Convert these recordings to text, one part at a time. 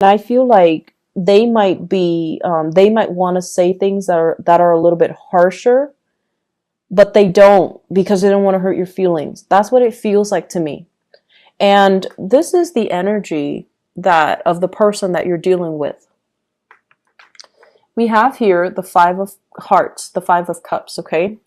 And I feel like they might want to say things that are a little bit harsher, but they don't because they don't want to hurt your feelings. That's what it feels like to me. And this is the energy that of the person that you're dealing with. We have here the Five of Hearts, the Five of Cups, okay?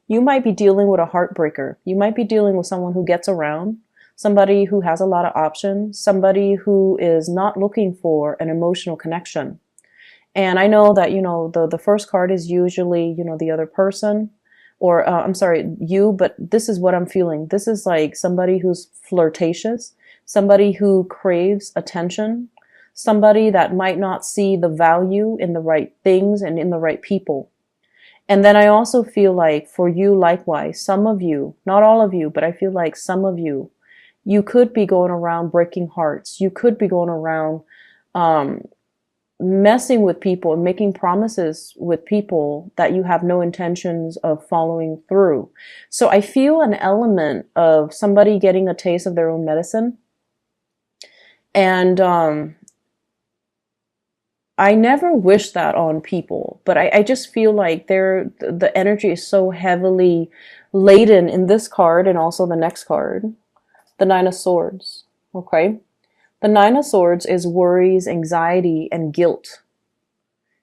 You might be dealing with a heartbreaker. You might be dealing with someone who gets around, somebody who has a lot of options, somebody who is not looking for an emotional connection. And I know that, the first card is usually, the other person, or I'm sorry, you, but this is what I'm feeling. This is like somebody who's flirtatious, somebody who craves attention, somebody that might not see the value in the right things and in the right people. And then I also feel like for you, likewise, some of you, not all of you, but I feel like some of you, you could be going around breaking hearts. You could be going around messing with people and making promises with people that you have no intentions of following through. So I feel an element of somebody getting a taste of their own medicine. And I never wish that on people, but I just feel like the energy is so heavily laden in this card and also the next card, the Nine of Swords. Okay. The Nine of Swords is worries, anxiety, and guilt.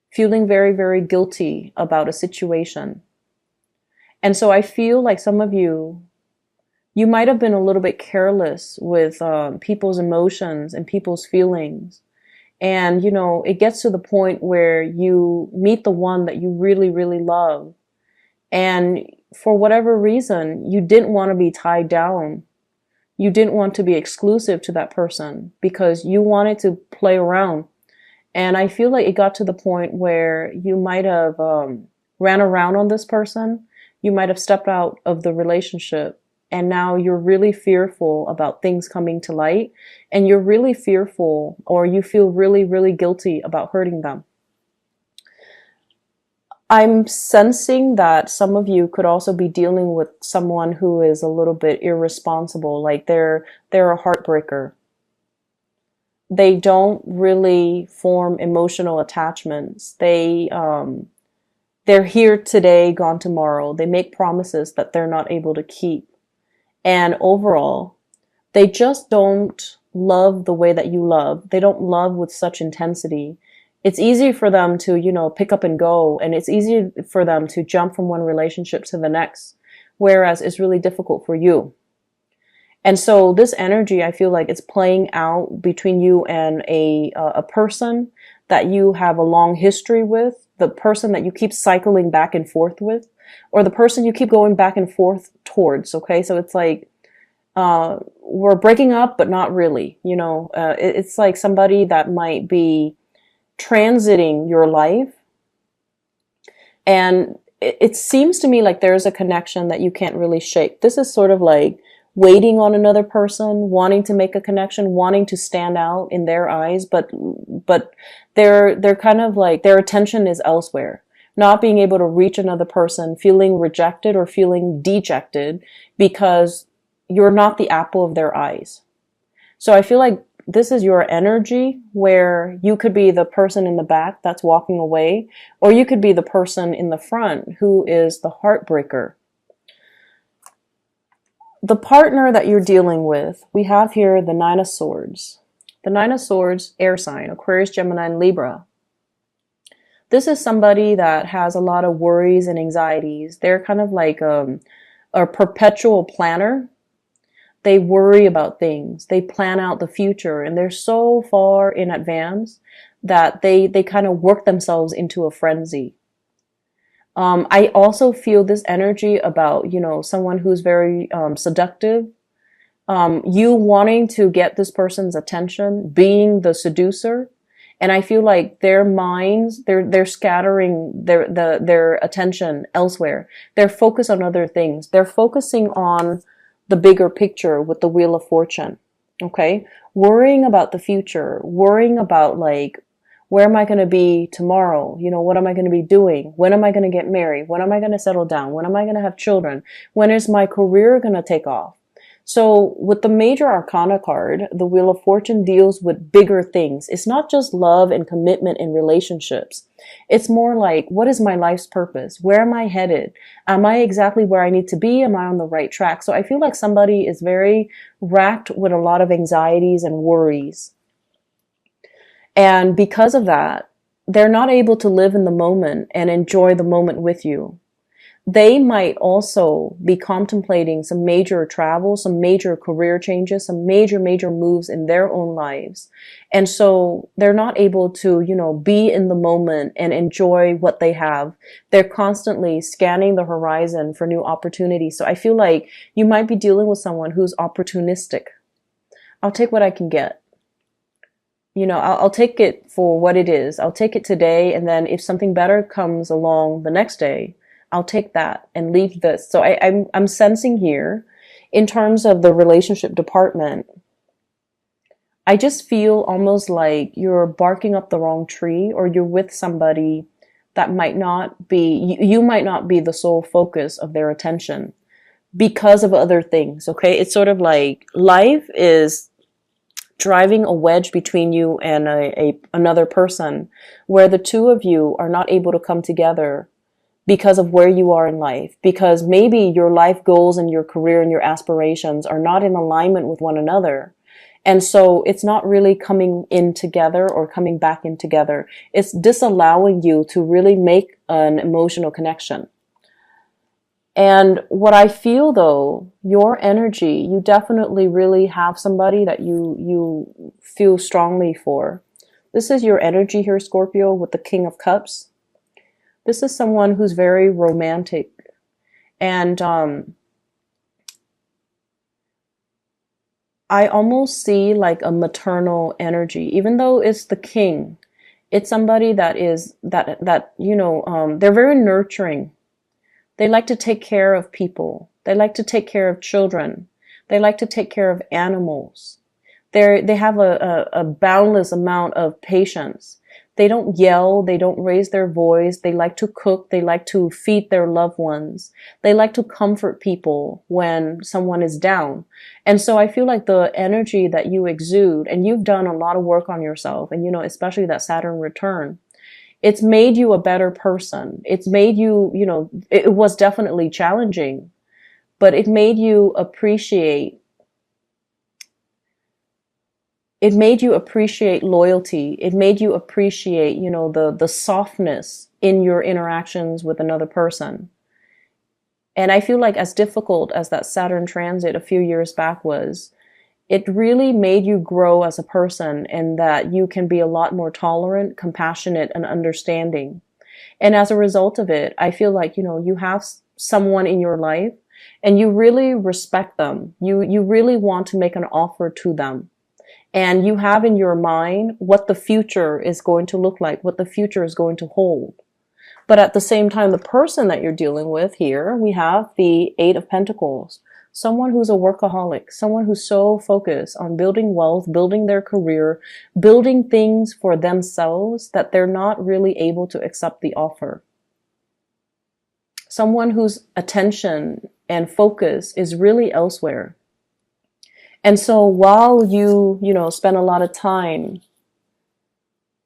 Feeling very, very guilty about a situation. And so I feel like some of you might have been a little bit careless with people's emotions and people's feelings. And, it gets to the point where you meet the one that you really, really love. And for whatever reason, you didn't want to be tied down. You didn't want to be exclusive to that person because you wanted to play around. And I feel like it got to the point where you might have ran around on this person. You might have stepped out of the relationship. And now you're really fearful about things coming to light. And you're really fearful, or you feel really, really guilty about hurting them. I'm sensing that some of you could also be dealing with someone who is a little bit irresponsible, like they're a heartbreaker. They don't really form emotional attachments. They're here today, gone tomorrow. They make promises that they're not able to keep. And overall, they just don't love the way that you love. They don't love with such intensity. It's easy for them to, pick up and go, and it's easy for them to jump from one relationship to the next, whereas it's really difficult for you. And so this energy, I feel like it's playing out between you and a person that you have a long history with, the person that you keep cycling back and forth with, or the person you keep going back and forth towards. Okay, so it's like we're breaking up, but not really. It's like somebody that might be transiting your life, and it seems to me like there's a connection that you can't really shake. This is sort of like waiting on another person, wanting to make a connection, wanting to stand out in their eyes, but they're kind of like their attention is elsewhere, not being able to reach another person, feeling rejected or feeling dejected because you're not the apple of their eyes. So I feel like this is your energy where you could be the person in the back that's walking away, or you could be the person in the front who is the heartbreaker. The partner that you're dealing with, we have here the Nine of Swords. The Nine of Swords, air sign, Aquarius, Gemini, and Libra. This is somebody that has a lot of worries and anxieties. They're kind of like a perpetual planner. They worry about things. They plan out the future, and they're so far in advance that they kind of work themselves into a frenzy. I also feel this energy about, someone who's very seductive. You wanting to get this person's attention, being the seducer. And I feel like their minds, they're scattering their attention elsewhere. They're focused on other things. They're focusing on the bigger picture with the Wheel of Fortune. Okay? Worrying about the future, worrying about like, where am I going to be tomorrow? What am I going to be doing? When am I going to get married? When am I going to settle down? When am I going to have children? When is my career going to take off? So with the major arcana card, the Wheel of Fortune deals with bigger things. It's not just love and commitment in relationships. It's more like, what is my life's purpose? Where am I headed? Am I exactly where I need to be? Am I on the right track? So I feel like somebody is very racked with a lot of anxieties and worries. And because of that, they're not able to live in the moment and enjoy the moment with you. They might also be contemplating some major travel, some major career changes, some major moves in their own lives. And so they're not able to, be in the moment and enjoy what they have. They're constantly scanning the horizon for new opportunities. So I feel like you might be dealing with someone who's opportunistic. I'll take what I can get. I'll take it for what it is. I'll take it today. And then if something better comes along the next day, I'll take that and leave this. So I'm sensing here, in terms of the relationship department, I just feel almost like you're barking up the wrong tree, or you're with somebody that might not be, you might not be the sole focus of their attention because of other things. Okay. It's sort of like life is driving a wedge between you and another person, where the two of you are not able to come together because of where you are in life, because maybe your life goals and your career and your aspirations are not in alignment with one another. And so it's not really coming in together or coming back in together. It's disallowing you to really make an emotional connection. And what I feel though, your energy, you definitely really have somebody that you feel strongly for. This is your energy here, Scorpio, with the King of Cups. This is someone who's very romantic, and I almost see like a maternal energy, even though it's the king. It's somebody that is they're very nurturing. They like to take care of people. They like to take care of children. They like to take care of animals. They have a boundless amount of patience. They don't yell. They don't raise their voice. They like to cook. They like to feed their loved ones. They like to comfort people when someone is down. And so I feel like the energy that you exude, and you've done a lot of work on yourself, and especially that Saturn return, it's made you a better person. It's made you, it was definitely challenging, but it made you appreciate loyalty. It made you appreciate, the softness in your interactions with another person. And I feel like as difficult as that Saturn transit a few years back was, it really made you grow as a person, and that you can be a lot more tolerant, compassionate, and understanding. And as a result of it, I feel like, you have someone in your life and you really respect them. You really want to make an offer to them. And you have in your mind what the future is going to look like, what the future is going to hold. But at the same time, the person that you're dealing with here, we have the Eight of Pentacles. Someone who's a workaholic, someone who's so focused on building wealth, building their career, building things for themselves that they're not really able to accept the offer. Someone whose attention and focus is really elsewhere. And so while you spend a lot of time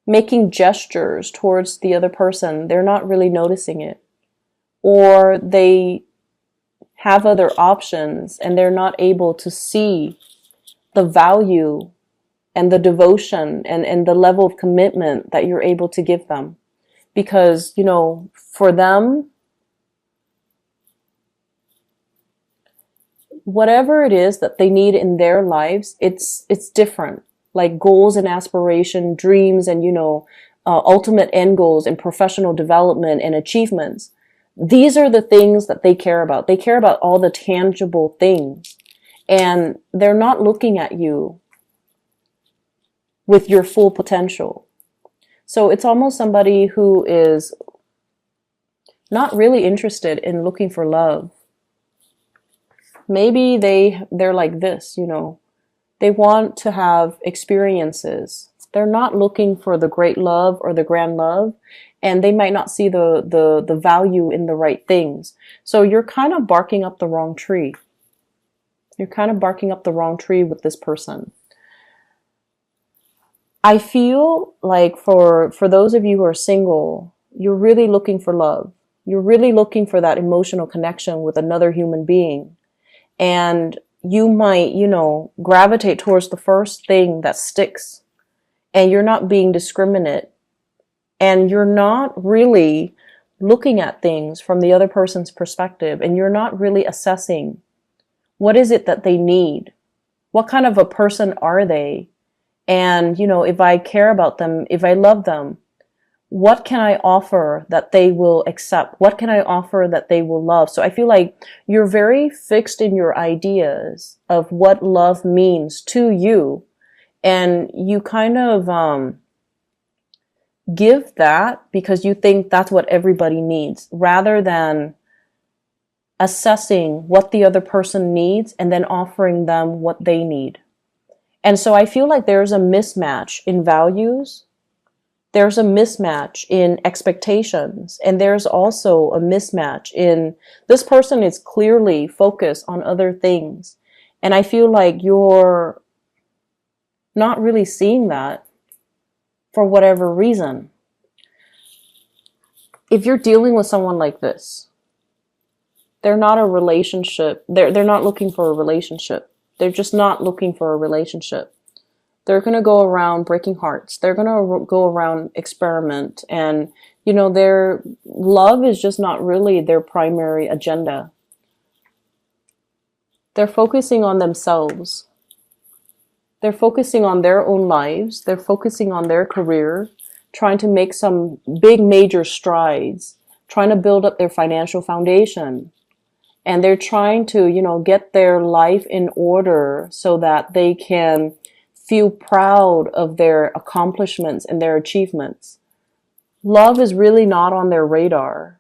making gestures towards the other person, they're not really noticing it. Or they have other options and they're not able to see the value and the devotion and the level of commitment that you're able to give them. Because, for them, whatever it is that they need in their lives, it's different. Like goals and aspiration, dreams, and ultimate end goals and professional development and achievements. These are the things that they care about. They care about all the tangible things, and they're not looking at you with your full potential. So it's almost somebody who is not really interested in looking for love. Maybe they're like this, they want to have experiences. They're not looking for the great love or the grand love, and they might not see the value in the right things. So you're kind of barking up the wrong tree. You're kind of barking up the wrong tree with this person. I feel like for those of you who are single, you're really looking for love. You're really looking for that emotional connection with another human being. And you might, gravitate towards the first thing that sticks. And you're not being discriminate. And you're not really looking at things from the other person's perspective. And you're not really assessing what is it that they need? What kind of a person are they? And, if I care about them, if I love them, what can I offer that they will accept? What can I offer that they will love? So I feel like you're very fixed in your ideas of what love means to you. And you kind of give that because you think that's what everybody needs, rather than assessing what the other person needs and then offering them what they need. And so I feel like there's a mismatch in values. There's a mismatch in expectations. And there's also a mismatch in this person is clearly focused on other things. And I feel like you're not really seeing that for whatever reason. If you're dealing with someone like this, they're not a relationship. They're not looking for a relationship. They're just not looking for a relationship. They're going to go around breaking hearts. They're going to go around experiment. And, their love is just not really their primary agenda. They're focusing on themselves. They're focusing on their own lives. They're focusing on their career, trying to make some big major strides, trying to build up their financial foundation. And they're trying to, get their life in order so that they can feel proud of their accomplishments and their achievements. Love is really not on their radar.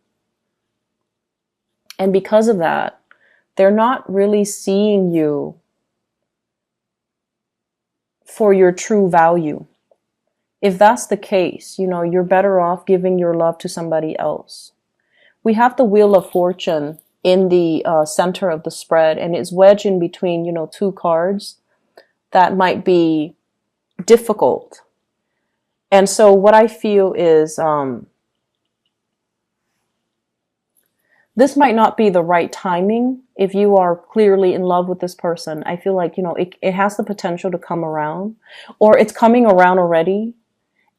And because of that, they're not really seeing you for your true value. If that's the case, you're better off giving your love to somebody else. We have the Wheel of Fortune in the center of the spread, and it's wedged in between, two cards that might be difficult. And so what I feel is this might not be the right timing if you are clearly in love with this person. I feel like, it has the potential to come around, or it's coming around already.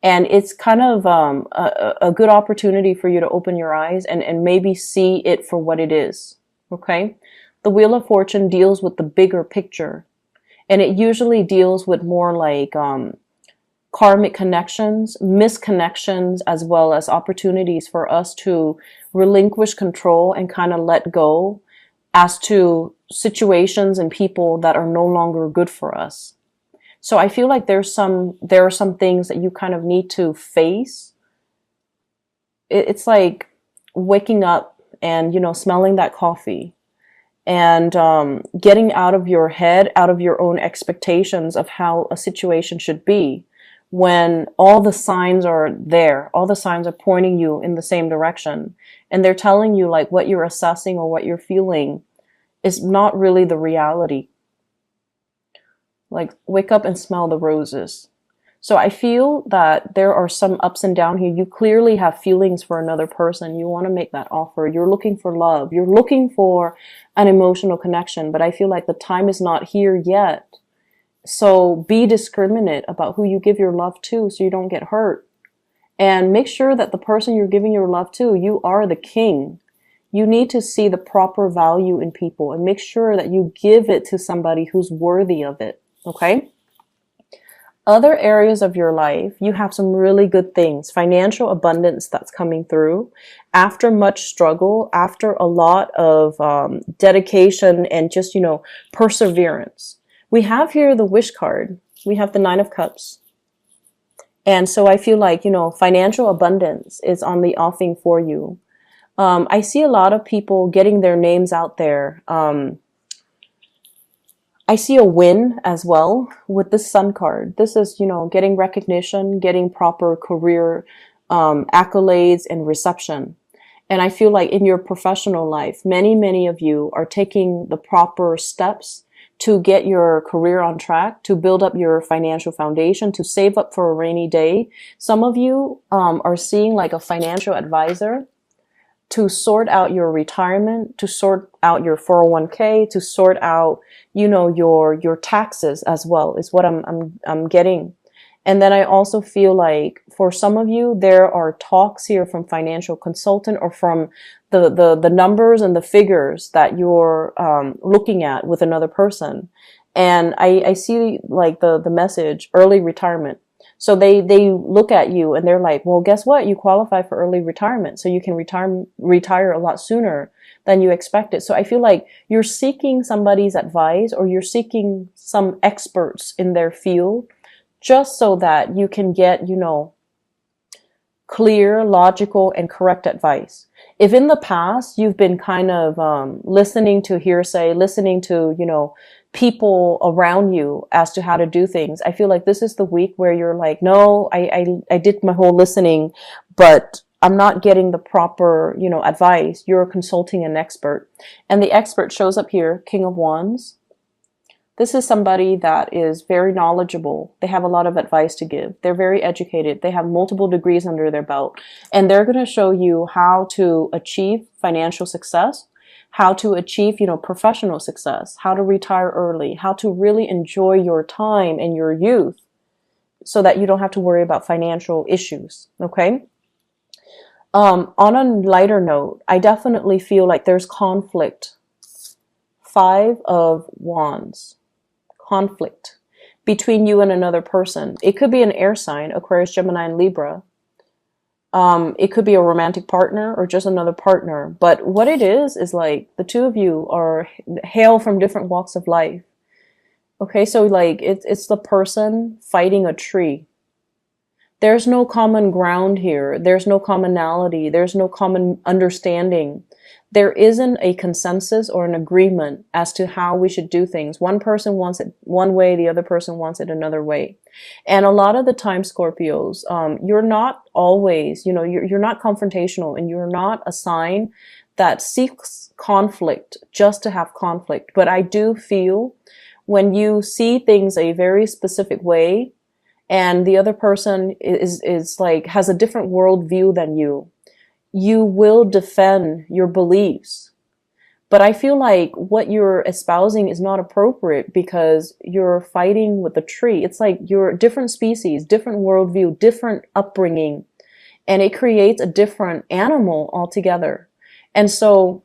And it's kind of a good opportunity for you to open your eyes and maybe see it for what it is, okay? The Wheel of Fortune deals with the bigger picture. And it usually deals with more like karmic connections, misconnections, as well as opportunities for us to relinquish control and kind of let go as to situations and people that are no longer good for us. So I feel like there are some things that you kind of need to face. It's like waking up and, smelling that coffee and getting out of your head, out of your own expectations of how a situation should be, when all the signs are there. All the signs are pointing you in the same direction. And they're telling you like what you're assessing or what you're feeling is not really the reality. Like, wake up and smell the roses. So I feel that there are some ups and downs here. You clearly have feelings for another person. You want to make that offer. You're looking for love. You're looking for an emotional connection. But I feel like the time is not here yet. So be discriminate about who you give your love to so you don't get hurt. And make sure that the person you're giving your love to, you are the king. You need to see the proper value in people and make sure that you give it to somebody who's worthy of it. Okay? Other areas of your life, you have some really good things. Financial abundance that's coming through. After much struggle, after a lot of dedication and just, perseverance. We have here the Wish card. We have the Nine of Cups. And so I feel like, financial abundance is on the offing for you. I see a lot of people getting their names out there. I see a win as well with the Sun card. This is, getting recognition, getting proper career accolades and reception. And I feel like in your professional life, many of you are taking the proper steps to get your career on track, to build up your financial foundation, to save up for a rainy day. Some of you are seeing like a financial advisor to sort out your retirement, to sort out your 401k, to sort out, you know, your taxes as well, is what I'm getting. And then I also feel like for some of you, there are talks here from financial consultant or from the numbers and the figures that you're looking at with another person. And I see like the message, early retirement. So they look at you and they're like, well, guess what? You qualify for early retirement. So you can retire a lot sooner than you expected. So I feel like you're seeking somebody's advice, or you're seeking some experts in their field, just so that you can get, you know, clear, logical, and correct advice. If in the past you've been kind of listening to hearsay, listening to, you know, people around you as to how to do things, I feel like this is the week where you're like, no, I did my whole listening, but I'm not getting the proper, you know, advice. You're consulting an expert. And the expert shows up here, King of Wands. This is somebody that is very knowledgeable. They have a lot of advice to give. They're very educated. They have multiple degrees under their belt. And they're going to show you how to achieve financial success, how to achieve, you know, professional success, how to retire early, how to really enjoy your time and your youth so that you don't have to worry about financial issues. Okay? On a lighter note, I definitely feel like there's conflict. 5 of Wands. Conflict between you and another person. It could be an air sign, Aquarius, Gemini, and Libra. It could be a romantic partner or just another partner. But what it is like the two of you are hail from different walks of life. Okay, so like it's the person fighting a tree. There's no common ground here. There's no commonality. There's no common understanding. There isn't a consensus or an agreement as to how we should do things. One person wants it one way, the other person wants it another way. And a lot of the time, Scorpios, you're not always, you know, you're not confrontational, and you're not a sign that seeks conflict just to have conflict. But I do feel when you see things a very specific way, and the other person is like, has a different worldview than you will defend your beliefs. But I feel like what you're espousing is not appropriate because you're fighting with a tree. It's like you're different species, different worldview, different upbringing, and it creates a different animal altogether. And so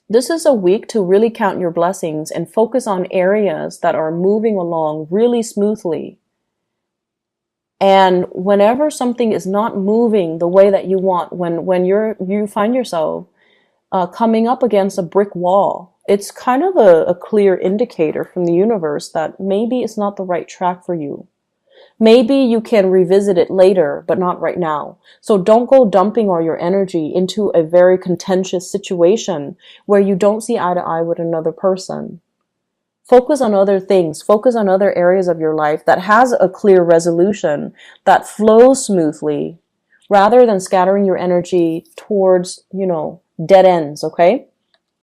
this is a week to really count your blessings and focus on areas that are moving along really smoothly. And whenever something is not moving the way that you want, when you find yourself coming up against a brick wall, it's kind of a clear indicator from the universe that maybe it's not the right track for you. Maybe you can revisit it later, but not right now. So don't go dumping all your energy into a very contentious situation where you don't see eye to eye with another person. Focus on other things. Focus on other areas of your life that has a clear resolution, that flows smoothly, rather than scattering your energy towards, you know, dead ends, okay?